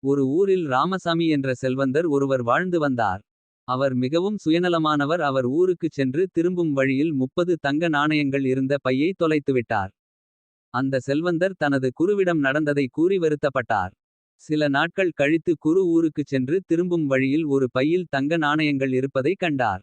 ஒரு ஊரில் ராமசாமி என்ற செல்வந்தர் ஒருவர் வாழ்ந்து வந்தார். அவர் மிகவும் சுயநலமானவர். அவர் ஊருக்குச் சென்று திரும்பும் வழியில் 30 தங்க நாணயங்கள் இருந்த பையை தொலைத்துவிட்டார். அந்த செல்வந்தர் தனது குருவிடம் நடந்ததை கூறி வருத்தப்பட்டார். சில நாட்கள் கழித்து குரு ஊருக்குச் சென்று திரும்பும் வழியில் ஒரு பையில் தங்க நாணயங்கள் இருப்பதை கண்டார்.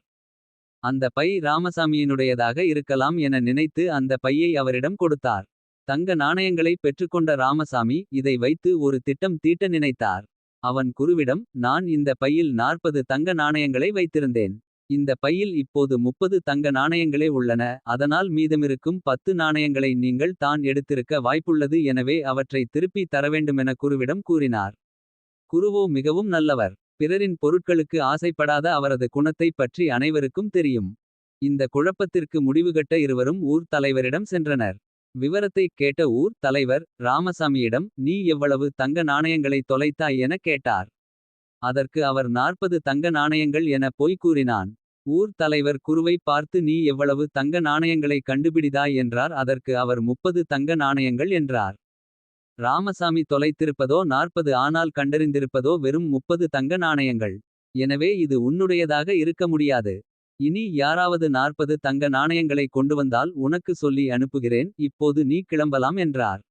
அந்த பை ராமசாமியினுடையதாக இருக்கலாம் என நினைத்து அந்த பையை அவரிடம் கொடுத்தார். தங்க நாணயங்களை பெற்றுக்கொண்ட ராமசாமி இதை வைத்து ஒரு திட்டம் தீட்ட நினைத்தார். அவன் குருவிடம், நான் இந்த பையில் 40 தங்க நாணயங்களை வைத்திருந்தேன். இந்த பையில் இப்போது 30 தங்க நாணயங்களே உள்ளன. அதனால் மீதமிருக்கும் 10 நாணயங்களை நீங்கள் தான் எடுத்திருக்க வாய்ப்புள்ளது. எனவே அவற்றை திருப்பி தரவேண்டுமென குருவிடம் கூறினார். குருவோ மிகவும் நல்லவர். பிறரின் பொருட்களுக்கு ஆசைப்படாத அவரது குணத்தைப் பற்றி அனைவருக்கும் தெரியும். இந்த குழப்பத்திற்கு முடிவுகட்ட இருவரும் ஊர் தலைவரிடம் சென்றனர். விவரத்தைக் கேட்ட ஊர் தலைவர் ராமசாமியிடம், நீ எவ்வளவு தங்க நாணயங்களை தொலைத்தாய் என கேட்டார். அதற்கு அவர் 40 தங்க நாணயங்கள் என பொய் கூறினான். ஊர் தலைவர் குருவை பார்த்து, நீ எவ்வளவு தங்க நாணயங்களை கண்டுபிடிதாய் என்றார். அதற்கு அவர் 30 தங்க நாணயங்கள் என்றார். ராமசாமி தொலைத்திருப்பதோ 40, ஆனால் கண்டறிந்திருப்பதோ வெறும் 30 தங்க நாணயங்கள். எனவே இது உன்னுடையதாக இருக்க முடியாது. இனி யாராவது 40 தங்க நாணயங்களை கொண்டு வந்தால் உனக்கு சொல்லி அனுப்புகிறேன். இப்போது நீ கிளம்பலாம் என்றார்.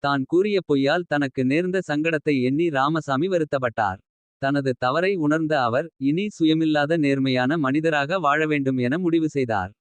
தான் கூறிய பொய்யால் தனக்கு நேர்ந்த சங்கடத்தை எண்ணி ராமசாமி வருத்தப்பட்டார். தனது தவறை உணர்ந்த அவர் இனி சுயமில்லாத நேர்மையான மனிதராக வாழ வேண்டும் என முடிவு செய்தார்.